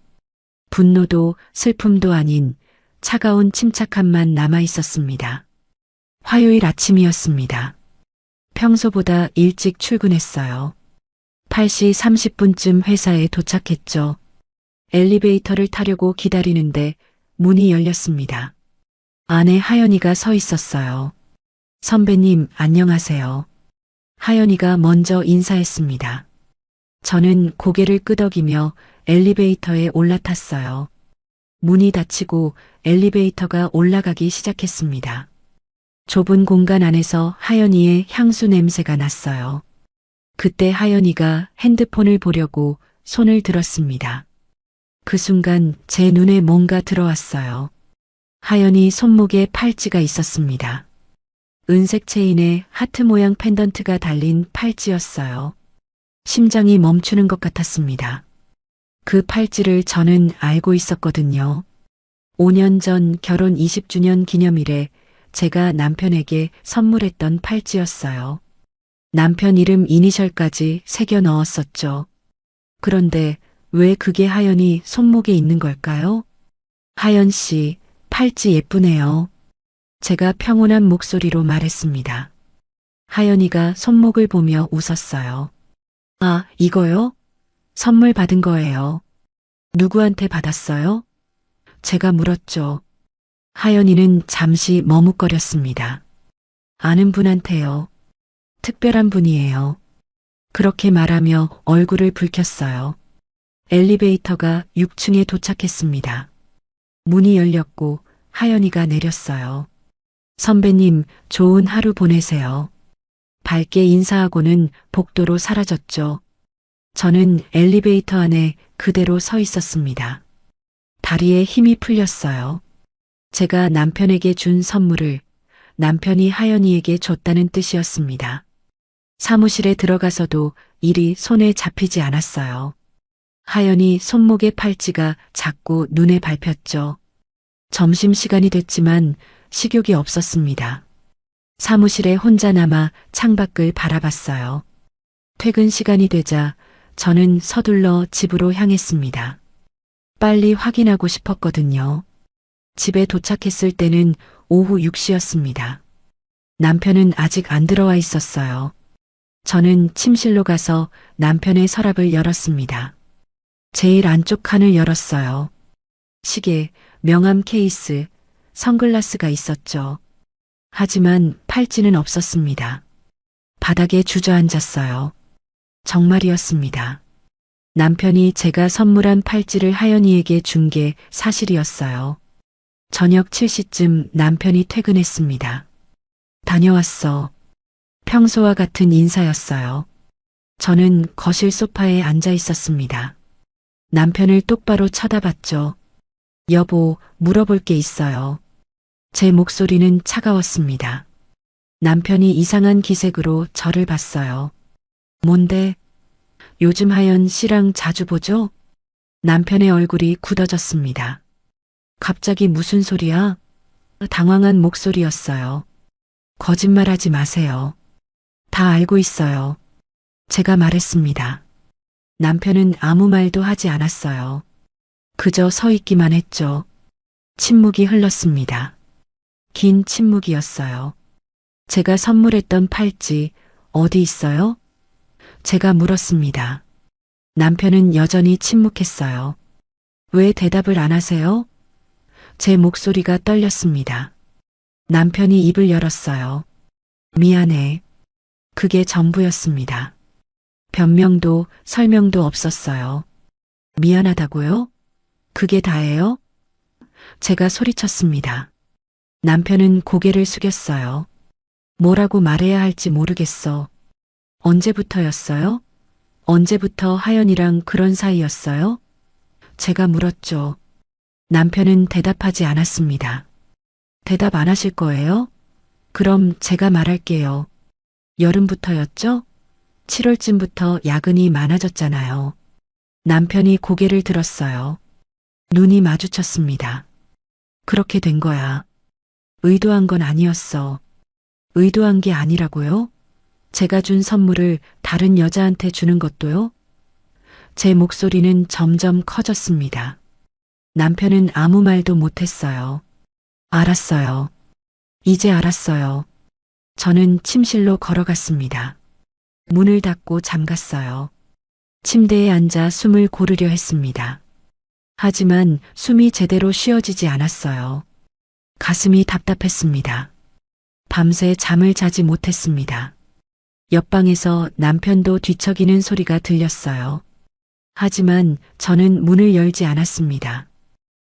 분노도 슬픔도 아닌 차가운 침착함만 남아 있었습니다. 화요일 아침이었습니다. 평소보다 일찍 출근했어요. 8시 30분쯤 회사에 도착했죠. 엘리베이터를 타려고 기다리는데 문이 열렸습니다. 안에 하연이가 서 있었어요. 선배님, 안녕하세요. 하연이가 먼저 인사했습니다. 저는 고개를 끄덕이며 엘리베이터에 올라탔어요. 문이 닫히고 엘리베이터가 올라가기 시작했습니다. 좁은 공간 안에서 하연이의 향수 냄새가 났어요. 그때 하연이가 핸드폰을 보려고 손을 들었습니다. 그 순간 제 눈에 뭔가 들어왔어요. 하연이 손목에 팔찌가 있었습니다. 은색 체인에 하트 모양 펜던트가 달린 팔찌였어요. 심장이 멈추는 것 같았습니다. 그 팔찌를 저는 알고 있었거든요. 5년 전 결혼 20주년 기념일에 제가 남편에게 선물했던 팔찌였어요. 남편 이름 이니셜까지 새겨 넣었었죠. 그런데 왜 그게 하연이 손목에 있는 걸까요? 하연 씨, 팔찌 예쁘네요. 제가 평온한 목소리로 말했습니다. 하연이가 손목을 보며 웃었어요. 아, 이거요? 선물 받은 거예요. 누구한테 받았어요? 제가 물었죠. 하연이는 잠시 머뭇거렸습니다. 아는 분한테요. 특별한 분이에요. 그렇게 말하며 얼굴을 붉혔어요. 엘리베이터가 6층에 도착했습니다. 문이 열렸고 하연이가 내렸어요. 선배님, 좋은 하루 보내세요. 밝게 인사하고는 복도로 사라졌죠. 저는 엘리베이터 안에 그대로 서 있었습니다. 다리에 힘이 풀렸어요. 제가 남편에게 준 선물을 남편이 하연이에게 줬다는 뜻이었습니다. 사무실에 들어가서도 일이 손에 잡히지 않았어요. 하연이 손목의 팔찌가 자꾸 눈에 밟혔죠. 점심시간이 됐지만 식욕이 없었습니다. 사무실에 혼자 남아 창밖을 바라봤어요. 퇴근 시간이 되자 저는 서둘러 집으로 향했습니다. 빨리 확인하고 싶었거든요. 집에 도착했을 때는 오후 6시였습니다. 남편은 아직 안 들어와 있었어요. 저는 침실로 가서 남편의 서랍을 열었습니다. 제일 안쪽 칸을 열었어요. 시계, 명함 케이스, 선글라스가 있었죠. 하지만 팔찌는 없었습니다. 바닥에 주저앉았어요. 정말이었습니다. 남편이 제가 선물한 팔찌를 하연이에게 준 게 사실이었어요. 저녁 7시쯤 남편이 퇴근했습니다. 다녀왔어. 평소와 같은 인사였어요. 저는 거실 소파에 앉아 있었습니다. 남편을 똑바로 쳐다봤죠. 여보, 물어볼 게 있어요. 제 목소리는 차가웠습니다. 남편이 이상한 기색으로 저를 봤어요. 뭔데? 요즘 하연 씨랑 자주 보죠? 남편의 얼굴이 굳어졌습니다. 갑자기 무슨 소리야? 당황한 목소리였어요. 거짓말하지 마세요. 다 알고 있어요. 제가 말했습니다. 남편은 아무 말도 하지 않았어요. 그저 서 있기만 했죠. 침묵이 흘렀습니다. 긴 침묵이었어요. 제가 선물했던 팔찌 어디 있어요? 제가 물었습니다. 남편은 여전히 침묵했어요. 왜 대답을 안 하세요? 제 목소리가 떨렸습니다. 남편이 입을 열었어요. 미안해. 그게 전부였습니다. 변명도 설명도 없었어요. 미안하다고요? 그게 다예요? 제가 소리쳤습니다. 남편은 고개를 숙였어요. 뭐라고 말해야 할지 모르겠어. 언제부터였어요? 언제부터 하연이랑 그런 사이였어요? 제가 물었죠. 남편은 대답하지 않았습니다. 대답 안 하실 거예요? 그럼 제가 말할게요. 여름부터였죠? 7월쯤부터 야근이 많아졌잖아요. 남편이 고개를 들었어요. 눈이 마주쳤습니다. 그렇게 된 거야. 의도한 건 아니었어. 의도한 게 아니라고요? 제가 준 선물을 다른 여자한테 주는 것도요? 제 목소리는 점점 커졌습니다. 남편은 아무 말도 못했어요. 알았어요. 이제 알았어요. 저는 침실로 걸어갔습니다. 문을 닫고 잠갔어요. 침대에 앉아 숨을 고르려 했습니다. 하지만 숨이 제대로 쉬어지지 않았어요. 가슴이 답답했습니다. 밤새 잠을 자지 못했습니다. 옆방에서 남편도 뒤척이는 소리가 들렸어요. 하지만 저는 문을 열지 않았습니다.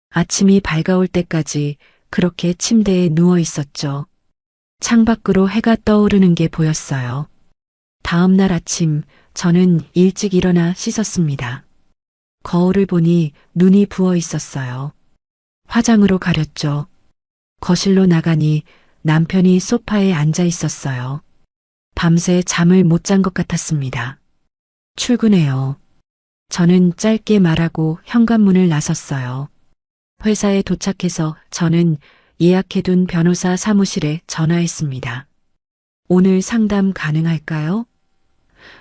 아침이 밝아올 때까지 그렇게 침대에 누워 있었죠. 창밖으로 해가 떠오르는 게 보였어요. 다음 날 아침 저는 일찍 일어나 씻었습니다. 거울을 보니 눈이 부어 있었어요. 화장으로 가렸죠. 거실로 나가니 남편이 소파에 앉아 있었어요. 밤새 잠을 못 잔 것 같았습니다. 출근해요. 저는 짧게 말하고 현관문을 나섰어요. 회사에 도착해서 저는 예약해둔 변호사 사무실에 전화했습니다. 오늘 상담 가능할까요?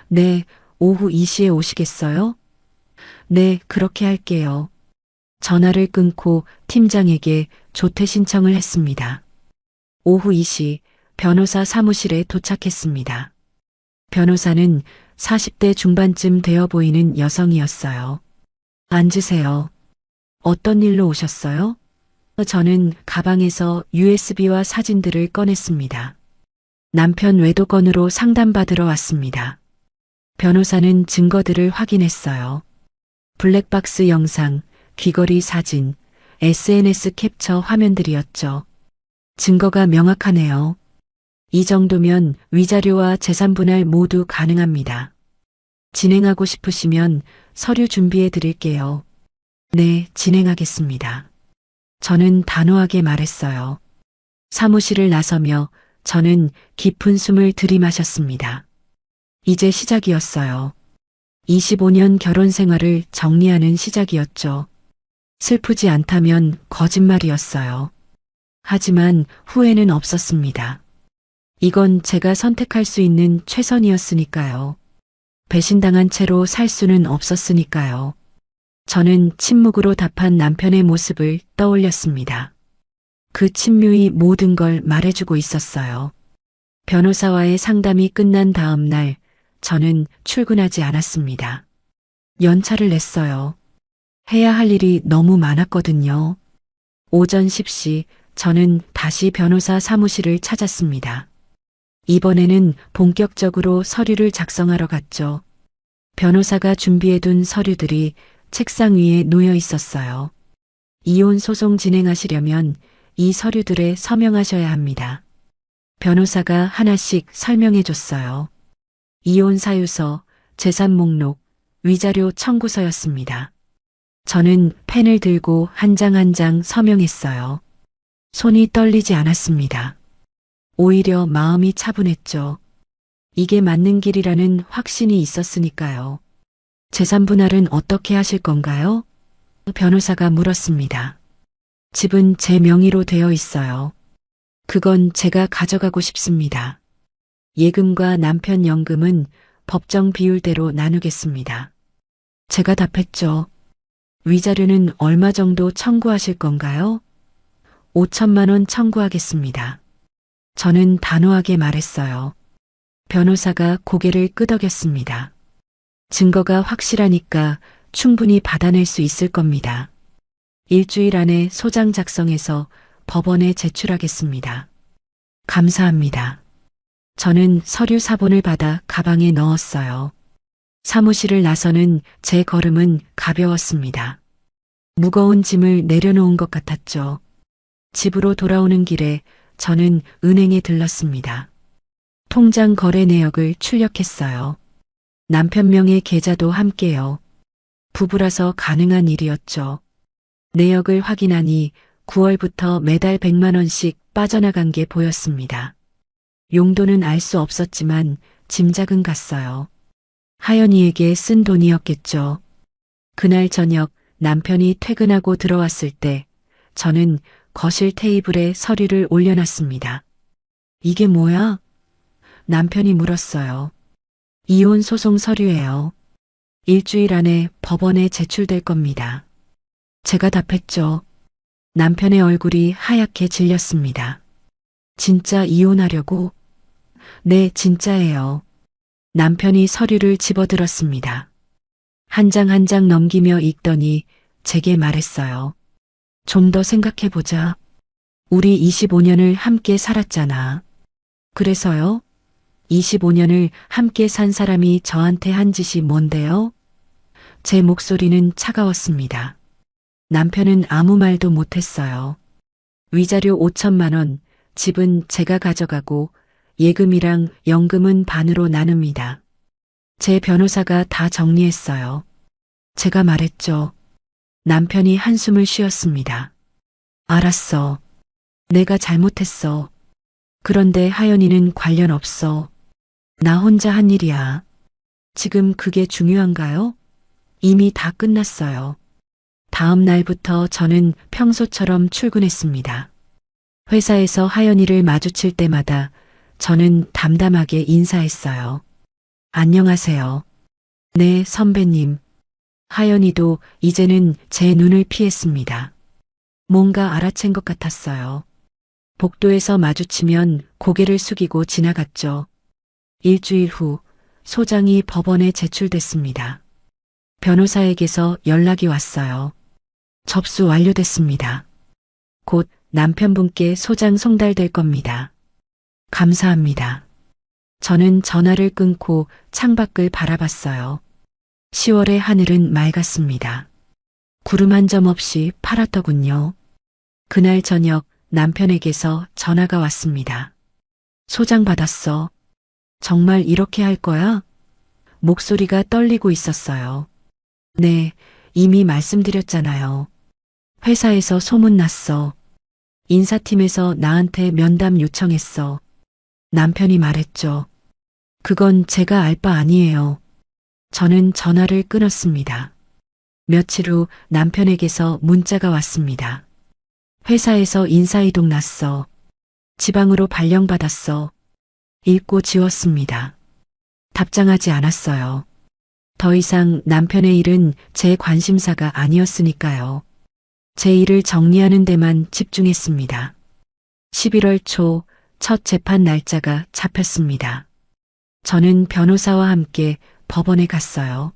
네, 오후 2시에 오시겠어요? 네, 그렇게 할게요. 전화를 끊고 팀장에게 조퇴 신청을 했습니다. 오후 2시 변호사 사무실에 도착했습니다. 변호사는 40대 중반쯤 되어 보이는 여성이었어요. 앉으세요. 어떤 일로 오셨어요? 저는 가방에서 USB와 사진들을 꺼냈습니다. 남편 외도 건으로 상담받으러 왔습니다. 변호사는 증거들을 확인했어요. 블랙박스 영상, 귀걸이 사진, SNS 캡처 화면들이었죠. 증거가 명확하네요. 이 정도면 위자료와 재산 분할 모두 가능합니다. 진행하고 싶으시면 서류 준비해 드릴게요. 네, 진행하겠습니다. 저는 단호하게 말했어요. 사무실을 나서며 저는 깊은 숨을 들이마셨습니다. 이제 시작이었어요. 25년 결혼 생활을 정리하는 시작이었죠. 슬프지 않다면 거짓말이었어요. 하지만 후회는 없었습니다. 이건 제가 선택할 수 있는 최선이었으니까요. 배신당한 채로 살 수는 없었으니까요. 저는 침묵으로 답한 남편의 모습을 떠올렸습니다. 그 침묵이 모든 걸 말해주고 있었어요. 변호사와의 상담이 끝난 다음 날, 저는 출근하지 않았습니다. 연차를 냈어요. 해야 할 일이 너무 많았거든요. 오전 10시 저는 다시 변호사 사무실을 찾았습니다. 이번에는 본격적으로 서류를 작성하러 갔죠. 변호사가 준비해둔 서류들이 책상 위에 놓여 있었어요. 이혼 소송 진행하시려면 이 서류들에 서명하셔야 합니다. 변호사가 하나씩 설명해 줬어요. 이혼 사유서, 재산 목록, 위자료 청구서였습니다. 저는 펜을 들고 한 장 한 장 서명했어요. 손이 떨리지 않았습니다. 오히려 마음이 차분했죠. 이게 맞는 길이라는 확신이 있었으니까요. 재산 분할은 어떻게 하실 건가요? 변호사가 물었습니다. 집은 제 명의로 되어 있어요. 그건 제가 가져가고 싶습니다. 예금과 남편 연금은 법정 비율대로 나누겠습니다. 제가 답했죠. 위자료는 얼마 정도 청구하실 건가요? 5천만 원 청구하겠습니다. 저는 단호하게 말했어요. 변호사가 고개를 끄덕였습니다. 증거가 확실하니까 충분히 받아낼 수 있을 겁니다. 일주일 안에 소장 작성해서 법원에 제출하겠습니다. 감사합니다. 저는 서류 사본을 받아 가방에 넣었어요. 사무실을 나서는 제 걸음은 가벼웠습니다. 무거운 짐을 내려놓은 것 같았죠. 집으로 돌아오는 길에 저는 은행에 들렀습니다. 통장 거래 내역을 출력했어요. 남편 명의 계좌도 함께요. 부부라서 가능한 일이었죠. 내역을 확인하니 9월부터 매달 100만 원씩 빠져나간 게 보였습니다. 용도는 알 수 없었지만 짐작은 갔어요. 하연이에게 쓴 돈이었겠죠. 그날 저녁 남편이 퇴근하고 들어왔을 때 저는 거실 테이블에 서류를 올려놨습니다. 이게 뭐야? 남편이 물었어요. 이혼 소송 서류예요. 일주일 안에 법원에 제출될 겁니다. 제가 답했죠. 남편의 얼굴이 하얗게 질렸습니다. 진짜 이혼하려고? 네, 진짜예요. 남편이 서류를 집어들었습니다. 한 장 한 장 넘기며 읽더니 제게 말했어요. 좀 더 생각해보자. 우리 25년을 함께 살았잖아. 그래서요? 25년을 함께 산 사람이 저한테 한 짓이 뭔데요? 제 목소리는 차가웠습니다. 남편은 아무 말도 못했어요. 위자료 5천만 원, 집은 제가 가져가고 예금이랑 연금은 반으로 나눕니다. 제 변호사가 다 정리했어요. 제가 말했죠. 남편이 한숨을 쉬었습니다. 알았어. 내가 잘못했어. 그런데 하연이는 관련 없어. 나 혼자 한 일이야. 지금 그게 중요한가요? 이미 다 끝났어요. 다음 날부터 저는 평소처럼 출근했습니다. 회사에서 하연이를 마주칠 때마다 저는 담담하게 인사했어요. 안녕하세요. 네, 선배님. 하연이도 이제는 제 눈을 피했습니다. 뭔가 알아챈 것 같았어요. 복도에서 마주치면 고개를 숙이고 지나갔죠. 일주일 후 소장이 법원에 제출됐습니다. 변호사에게서 연락이 왔어요. 접수 완료됐습니다. 곧 남편분께 소장 송달될 겁니다. 감사합니다. 저는 전화를 끊고 창밖을 바라봤어요. 10월의 하늘은 맑았습니다. 구름 한 점 없이 파랗더군요. 그날 저녁 남편에게서 전화가 왔습니다. 소장 받았어. 정말 이렇게 할 거야? 목소리가 떨리고 있었어요. 네, 이미 말씀드렸잖아요. 회사에서 소문났어. 인사팀에서 나한테 면담 요청했어. 남편이 말했죠. 그건 제가 알 바 아니에요. 저는 전화를 끊었습니다. 며칠 후 남편에게서 문자가 왔습니다. 회사에서 인사이동 났어. 지방으로 발령받았어. 읽고 지웠습니다. 답장하지 않았어요. 더 이상 남편의 일은 제 관심사가 아니었으니까요. 제 일을 정리하는 데만 집중했습니다. 11월 초 첫 재판 날짜가 잡혔습니다. 저는 변호사와 함께 법원에 갔어요.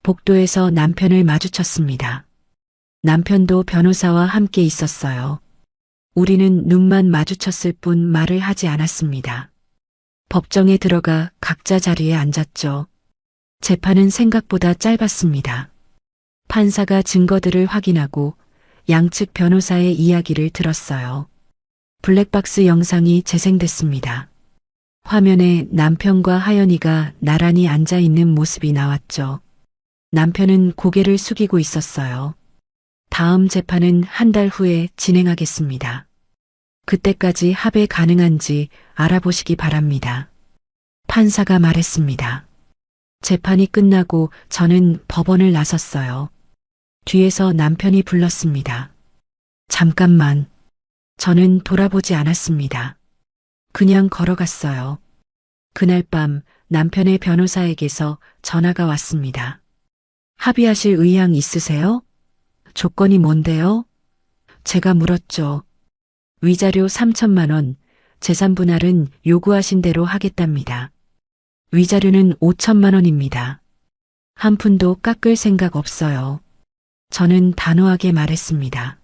복도에서 남편을 마주쳤습니다. 남편도 변호사와 함께 있었어요. 우리는 눈만 마주쳤을 뿐 말을 하지 않았습니다. 법정에 들어가 각자 자리에 앉았죠. 재판은 생각보다 짧았습니다. 판사가 증거들을 확인하고 양측 변호사의 이야기를 들었어요. 블랙박스 영상이 재생됐습니다. 화면에 남편과 하연이가 나란히 앉아 있는 모습이 나왔죠. 남편은 고개를 숙이고 있었어요. 다음 재판은 한 달 후에 진행하겠습니다. 그때까지 합의 가능한지 알아보시기 바랍니다. 판사가 말했습니다. 재판이 끝나고 저는 법원을 나섰어요. 뒤에서 남편이 불렀습니다. 잠깐만. 저는 돌아보지 않았습니다. 그냥 걸어갔어요. 그날 밤 남편의 변호사에게서 전화가 왔습니다. 합의하실 의향 있으세요? 조건이 뭔데요? 제가 물었죠. 위자료 3천만 원, 재산 분할은 요구하신 대로 하겠답니다. 위자료는 5천만 원입니다. 한 푼도 깎을 생각 없어요. 저는 단호하게 말했습니다.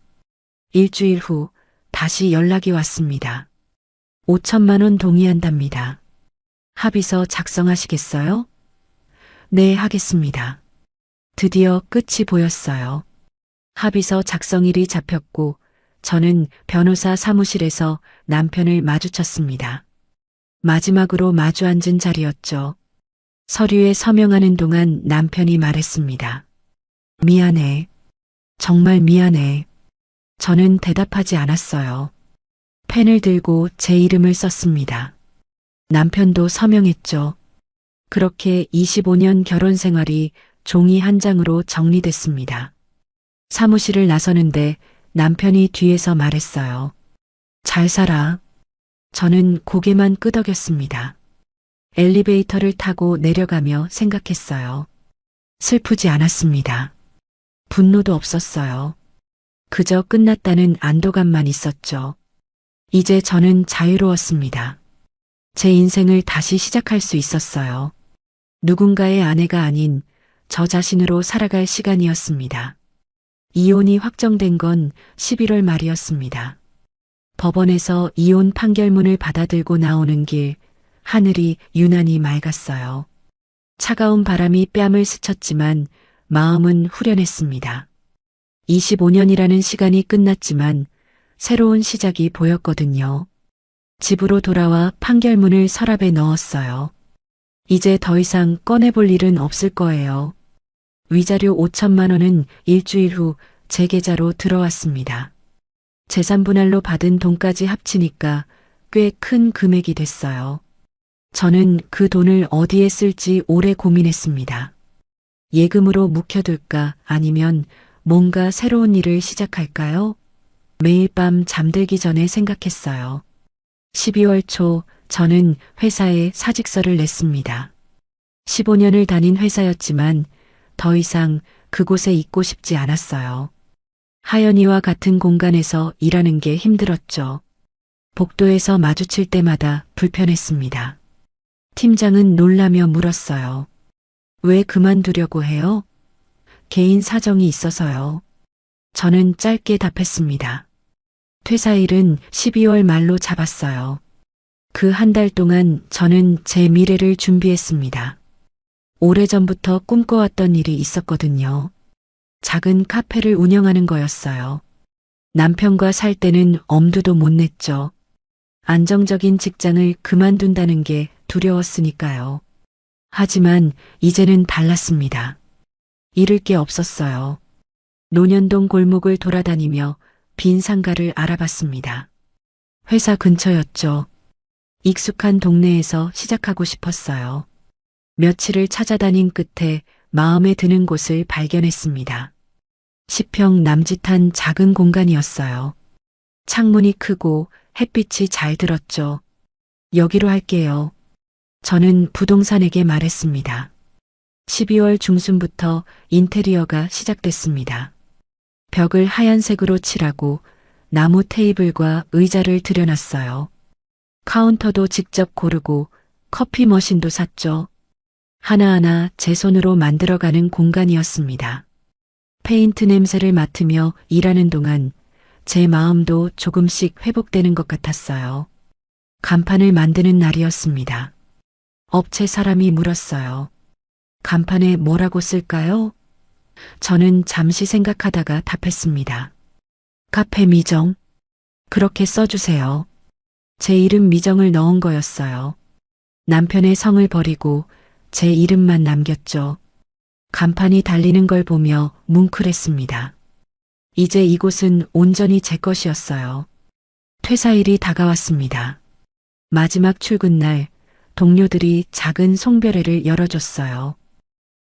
일주일 후 다시 연락이 왔습니다. 5천만 원 동의한답니다. 합의서 작성하시겠어요? 네, 하겠습니다. 드디어 끝이 보였어요. 합의서 작성일이 잡혔고 저는 변호사 사무실에서 남편을 마주쳤습니다. 마지막으로 마주 앉은 자리였죠. 서류에 서명하는 동안 남편이 말했습니다. 미안해. 정말 미안해. 저는 대답하지 않았어요. 펜을 들고 제 이름을 썼습니다. 남편도 서명했죠. 그렇게 25년 결혼 생활이 종이 한 장으로 정리됐습니다. 사무실을 나서는데 남편이 뒤에서 말했어요. 잘 살아. 저는 고개만 끄덕였습니다. 엘리베이터를 타고 내려가며 생각했어요. 슬프지 않았습니다. 분노도 없었어요. 그저 끝났다는 안도감만 있었죠. 이제 저는 자유로웠습니다. 제 인생을 다시 시작할 수 있었어요. 누군가의 아내가 아닌 저 자신으로 살아갈 시간이었습니다. 이혼이 확정된 건 11월 말이었습니다. 법원에서 이혼 판결문을 받아들고 나오는 길, 하늘이 유난히 맑았어요. 차가운 바람이 뺨을 스쳤지만 마음은 후련했습니다. 25년이라는 시간이 끝났지만 새로운 시작이 보였거든요. 집으로 돌아와 판결문을 서랍에 넣었어요. 이제 더 이상 꺼내볼 일은 없을 거예요. 위자료 5천만 원은 일주일 후 제 계좌로 들어왔습니다. 재산 분할로 받은 돈까지 합치니까 꽤 큰 금액이 됐어요. 저는 그 돈을 어디에 쓸지 오래 고민했습니다. 예금으로 묵혀둘까 아니면 뭔가 새로운 일을 시작할까요? 매일 밤 잠들기 전에 생각했어요. 12월 초 저는 회사에 사직서를 냈습니다. 15년을 다닌 회사였지만 더 이상 그곳에 있고 싶지 않았어요. 하연이와 같은 공간에서 일하는 게 힘들었죠. 복도에서 마주칠 때마다 불편했습니다. 팀장은 놀라며 물었어요. 왜 그만두려고 해요? 개인 사정이 있어서요. 저는 짧게 답했습니다. 퇴사일은 12월 말로 잡았어요. 그 한 달 동안 저는 제 미래를 준비했습니다. 오래전부터 꿈꿔왔던 일이 있었거든요. 작은 카페를 운영하는 거였어요. 남편과 살 때는 엄두도 못 냈죠. 안정적인 직장을 그만둔다는 게 두려웠으니까요. 하지만 이제는 달랐습니다. 잃을 게 없었어요. 논현동 골목을 돌아다니며 빈 상가를 알아봤습니다. 회사 근처였죠. 익숙한 동네에서 시작하고 싶었어요. 며칠을 찾아다닌 끝에 마음에 드는 곳을 발견했습니다. 10평 남짓한 작은 공간이었어요. 창문이 크고 햇빛이 잘 들었죠. 여기로 할게요. 저는 부동산에게 말했습니다. 12월 중순부터 인테리어가 시작됐습니다. 벽을 하얀색으로 칠하고 나무 테이블과 의자를 들여놨어요. 카운터도 직접 고르고 커피 머신도 샀죠. 하나하나 제 손으로 만들어가는 공간이었습니다. 페인트 냄새를 맡으며 일하는 동안 제 마음도 조금씩 회복되는 것 같았어요. 간판을 만드는 날이었습니다. 업체 사람이 물었어요. 간판에 뭐라고 쓸까요? 저는 잠시 생각하다가 답했습니다. 카페 미정. 그렇게 써주세요. 제 이름 미정을 넣은 거였어요. 남편의 성을 버리고 제 이름만 남겼죠. 간판이 달리는 걸 보며 뭉클했습니다. 이제 이곳은 온전히 제 것이었어요. 퇴사일이 다가왔습니다. 마지막 출근 날 동료들이 작은 송별회를 열어줬어요.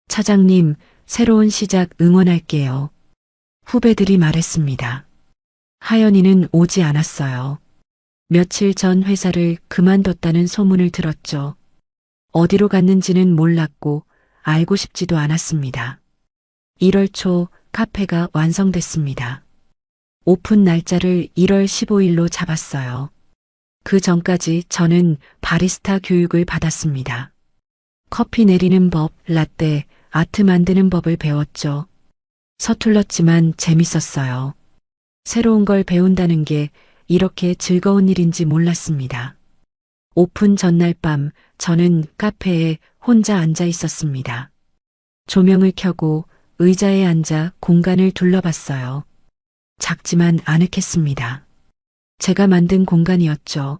차장님, 새로운 시작 응원할게요. 후배들이 말했습니다. 하연이는 오지 않았어요. 며칠 전 회사를 그만뒀다는 소문을 들었죠. 어디로 갔는지는 몰랐고 알고 싶지도 않았습니다. 1월 초 카페가 완성됐습니다. 오픈 날짜를 1월 15일로 잡았어요. 그 전까지 저는 바리스타 교육을 받았습니다. 커피 내리는 법, 라떼, 아트 만드는 법을 배웠죠. 서툴렀지만 재밌었어요. 새로운 걸 배운다는 게 이렇게 즐거운 일인지 몰랐습니다. 오픈 전날 밤 저는 카페에 혼자 앉아 있었습니다. 조명을 켜고 의자에 앉아 공간을 둘러봤어요. 작지만 아늑했습니다. 제가 만든 공간이었죠.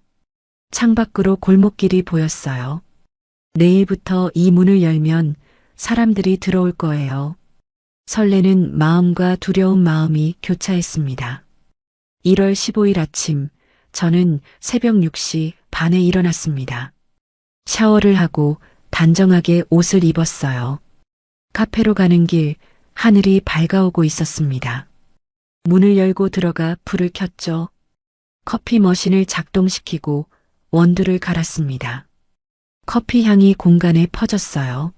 창밖으로 골목길이 보였어요. 내일부터 이 문을 열면 사람들이 들어올 거예요. 설레는 마음과 두려운 마음이 교차했습니다. 1월 15일 아침, 저는 새벽 6시 반에 일어났습니다. 샤워를 하고 단정하게 옷을 입었어요. 카페로 가는 길, 하늘이 밝아오고 있었습니다. 문을 열고 들어가 불을 켰죠. 커피 머신을 작동시키고 원두를 갈았습니다. 커피 향이 공간에 퍼졌어요.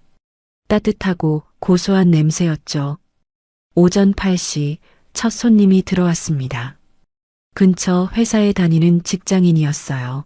따뜻하고 고소한 냄새였죠. 오전 8시 첫 손님이 들어왔습니다. 근처 회사에 다니는 직장인이었어요.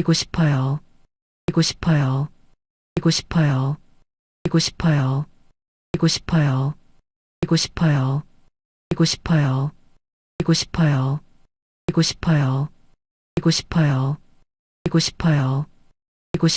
이고 싶어요. 이고 싶어요. 이고 싶어요. 이고 싶어요. 이고 싶어요. 이고 싶어요. 이고 싶어요. 이고 싶어요. 이고 싶어요. 이고 싶어요. 이고 싶어요.